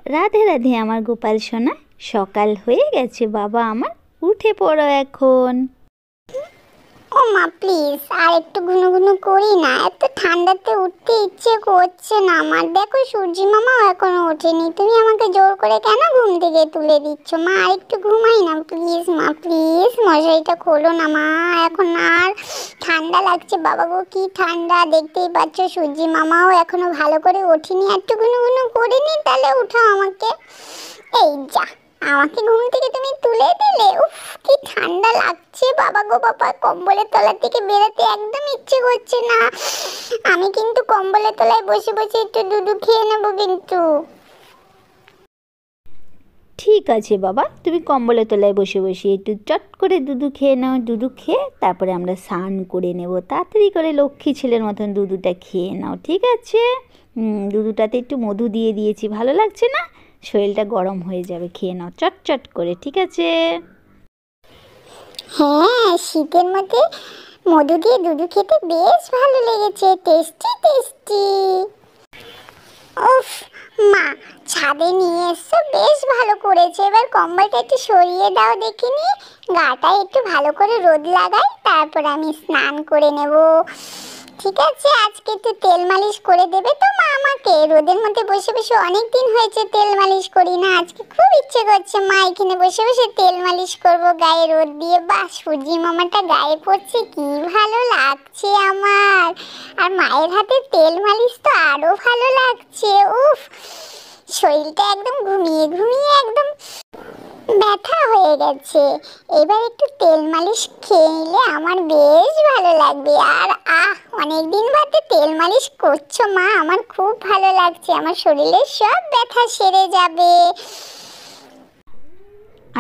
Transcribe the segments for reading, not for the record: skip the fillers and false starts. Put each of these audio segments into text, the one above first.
রাধে রাধে আমার গোপাল সোনা। সকাল হয়ে গেছে বাবা আমার, উঠে পড়ো এখন। ও মা প্লিজ আর একটু ঘুনুঘুনু করি না, এত ঠান্ডাতে উঠতে ইচ্ছে করছে না আমার। দেখো সূর্যি মামাও এখনো ওঠেনি, তুমি আমাকে জোর করে কেন ঘুম থেকে তুলে দিচ্ছ? মা আর একটু ঘুমাই না প্লিজ, মা প্লিজ মশারিটা খোলো না মা, এখন আর ঠান্ডা লাগছে। বাবা গো কি ঠান্ডা, দেখতেই পাচ্ছ সূর্যি মামাও এখনো ভালো করে ওঠেনি, একটু ঘুনুঘুনু করে নি তাহলে উঠাও আমাকে। এই যা, আমাকে ঘুম থেকে তুমি তুলে দিলে। উফ কি ঠান্ডা লাগছে বাবা গো বাবা, কম্বলের তলা থেকে বেরোতে একদম ইচ্ছে করছে না। আমি কিন্তু কম্বলের তলায় বসে বসে একটু দুধু খেয়ে নেবো কিন্তু। ঠিক আছে বাবা, তুমি কম্বলের তলায় বসে বসে একটু চট করে দুধু খেয়ে নাও। দুধু খেয়ে তারপরে আমরা স্নান করে নেব। তাড়াতাড়ি করে লক্ষ্মী ছেলের মতন দুধুটা খেয়ে নাও, ঠিক আছে? দুধুটাতে একটু মধু দিয়ে দিয়েছি, ভালো লাগছে না? শরীরটা গরম হয়ে যাবে, খেয়ে নাও চট চট করে, ঠিক আছে? হ্যাঁ, শীতের মধ্যে মধু দিয়ে দুধু খেতে বেশ ভালো লেগেছে, টেস্টি টেস্টি। উফ মা, ছাদে নিয়ে এসছো, বেশ ভালো করেছে। এবার কম্বলটা একটু সরিয়ে দাও দেখিনি, গাটা একটু ভালো করে রোদ লাগাই, তারপর আমি স্নান করে নেব। ঠিক আছে, আজকে একটু তেল মালিশ করে দেবে তো মা আমাকে? রোদের মধ্যে বসে বসে অনেক দিন হয়েছে তেল মালিশ করি না, আজকে খুব ইচ্ছে করছে মা এখানে বসে বসে তেল মালিশ করব গায়ে রোদ দিয়ে। বাহ, সূর্যি মামাটা গায়ে পড়ছে, কি ভালো লাগছে আমার। আর মায়ের হাতে তেল মালিশ তো আরো ভালো লাগছে। উফ, শরীরটা একদম ঘুমিয়ে ঘুমিয়ে একদম ব্যথা হয়ে গেছে। এবার একটু তেল মালিশ খেয়ে নিলে আমার বেশ ভালো লাগবে। আর অনেকদিন বাদে তেল মালিশ করছো মা, আমার খুব ভালো লাগছে, আমার শরীরের সব ব্যথা সেরে যাবে।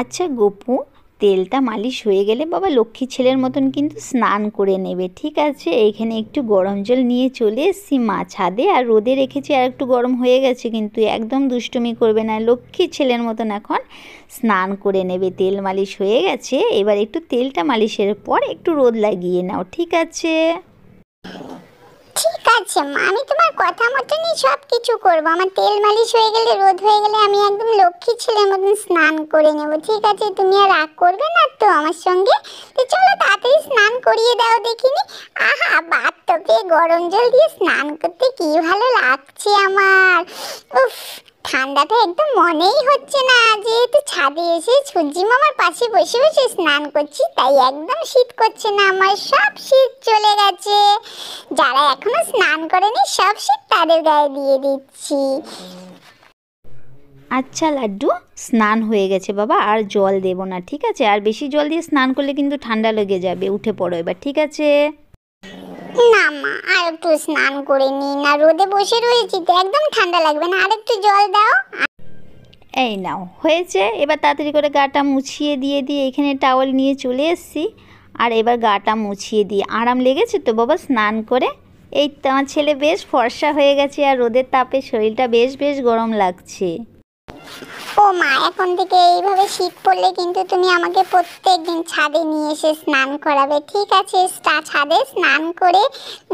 আচ্ছা গোপু, তেলটা মালিশ হয়ে গেলে বাবা লক্ষ্মী ছেলের মতন কিন্তু স্নান করে নেবে, ঠিক আছে? এইখানে একটু গরম জল নিয়ে চলে এসেছি মা ছাদে, আর রোদে রেখেছি, আর একটু গরম হয়ে গেছে, কিন্তু একদম দুষ্টুমি করবে না, লক্ষ্মী ছেলের মতন এখন স্নান করে নেবে। তেল মালিশ হয়ে গেছে, এবার একটু তেলটা মালিশের পর একটু রোদ লাগিয়ে নাও, ঠিক আছে? ঠিক আছে মা, আমি তোমার কথা মতনই সব কিছু করবো। আমার তেল মালিশ হয়ে গেলে, রোদ হয়ে গেলে আমি একদম লক্ষ্মী ছেলের মতন স্নান করে নেব, ঠিক আছে? তুমি আর রাগ করবে না তো আমার সঙ্গে? তো চলো তাড়াতাড়ি স্নান করিয়ে দাও দেখিনি। আহা, বাথটবে গরম জল দিয়ে স্নান করতে কি ভালো লাগছে আমার। উফ, ঠান্ডাটা একদম মনেই হচ্ছে না, যেহেতু ছাদে এসে সূর্যি মামার পাশে বসে বসে স্নান করছি, তাই একদম শীত করছে না আমার, সব শীত চলে গেছে। যারা এখনো স্নান করেনি সব শীত তাদের গায়ে দিয়ে দিচ্ছি। আচ্ছা লাড্ডু, স্নান হয়ে গেছে বাবা, আর জল দেব না, ঠিক আছে? আর বেশি জল দিয়ে স্নান করলে কিন্তু ঠান্ডা লেগে যাবে, উঠে পড়ো এবার, ঠিক আছে? না মা, আর একটু স্নান করে নি না, রোদে বসে রয়েছি তো একদম ঠান্ডা লাগবে না, আর একটু জল দাও। এই নাও, হয়েছে। এবার তাড়াতাড়ি করে গাটা মুছিয়ে দিয়ে এখানে টাওয়াল নিয়ে চলে এসেছি, আর এবার গাটা মুছিয়ে দিয়ে আরাম লেগেছে তো বাবা স্নান করে? এই তো আমার ছেলে বেশ ফর্সা হয়ে গেছে, আর রোদের তাপে শরীরটা বেশ বেশ গরম লাগছে। ও মা, এখন থেকে এইভাবে শীত পড়লে কিন্তু তুমি আমাকে প্রত্যেক দিন ছাদে নিয়ে এসে স্নান করাবে, ঠিক আছে? ছাদে স্নান করে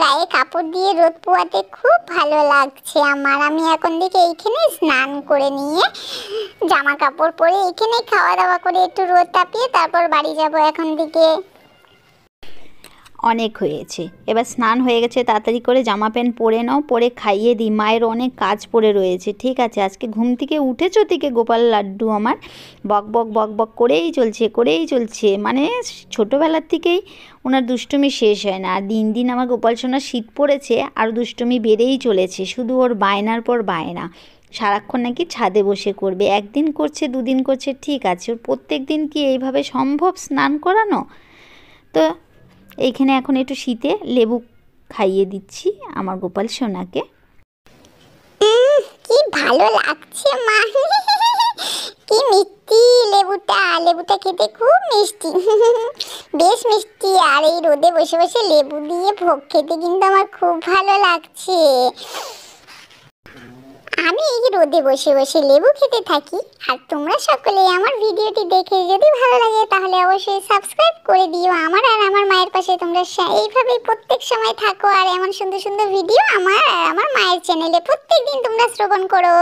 গায়ে কাপড় দিয়ে রোদ পোয়াতে খুব ভালো লাগছে আমার। আমি এখন থেকে এইখানে স্নান করে নিয়ে জামা কাপড় পরে এইখানে খাওয়া দাওয়া করে একটু রোদ তাপিয়ে তারপর বাড়ি যাব এখন থেকে। অনেক হয়েছে, এবার স্নান হয়ে গেছে, তাড়াতাড়ি করে জামা প্যান্ট পরে নাও, পরে খাইয়ে দিই। মায়ের অনেক কাজ পড়ে রয়েছে, ঠিক আছে? আজকে ঘুম থেকে উঠেছো থেকে গোপাল লাড্ডু আমার বক বক বক বক করেই চলছে, মানে ছোটোবেলার থেকেই ওনার দুষ্টুমি শেষ হয় না। আর দিন দিন আমার গোপাল সোনার শীত পড়েছে, আর দুষ্টুমি বেড়েই চলেছে, শুধু ওর বায়নার পর বায়না। সারাক্ষণ নাকি ছাদে বসে করবে, একদিন করছে দুদিন করছে, ঠিক আছে? ওর প্রত্যেক দিন কি এইভাবে সম্ভব স্নান করানো? তো এইখানে এখন একটু শীতে লেবু খাইয়ে দিচ্ছি আমার গোপাল সোনাকে। কি ভালো লাগছে মা, কি মিষ্টি লেবুটা খেতে খুব মিষ্টি, বেশ মিষ্টি। আর এই রোদে বসে বসে লেবু দিয়ে ভোগ খেতে কিন্তু আমার খুব ভালো লাগছে। আমি এই রোদে বসে বসে লেবু খেতে থাকি, আর তোমরা সকলে আমার ভিডিওটি দেখে যদি ভালো লাগে তাহলে অবশ্যই সাবস্ক্রাইব করে দিও আমার, আর আমার মায়ের পাশে তোমরা এইভাবেই প্রত্যেক সময় থাকো, আর এমন সুন্দর সুন্দর ভিডিও আমার আর আমার মায়ের চ্যানেলে প্রত্যেক দিন তোমরা শ্রবণ করো।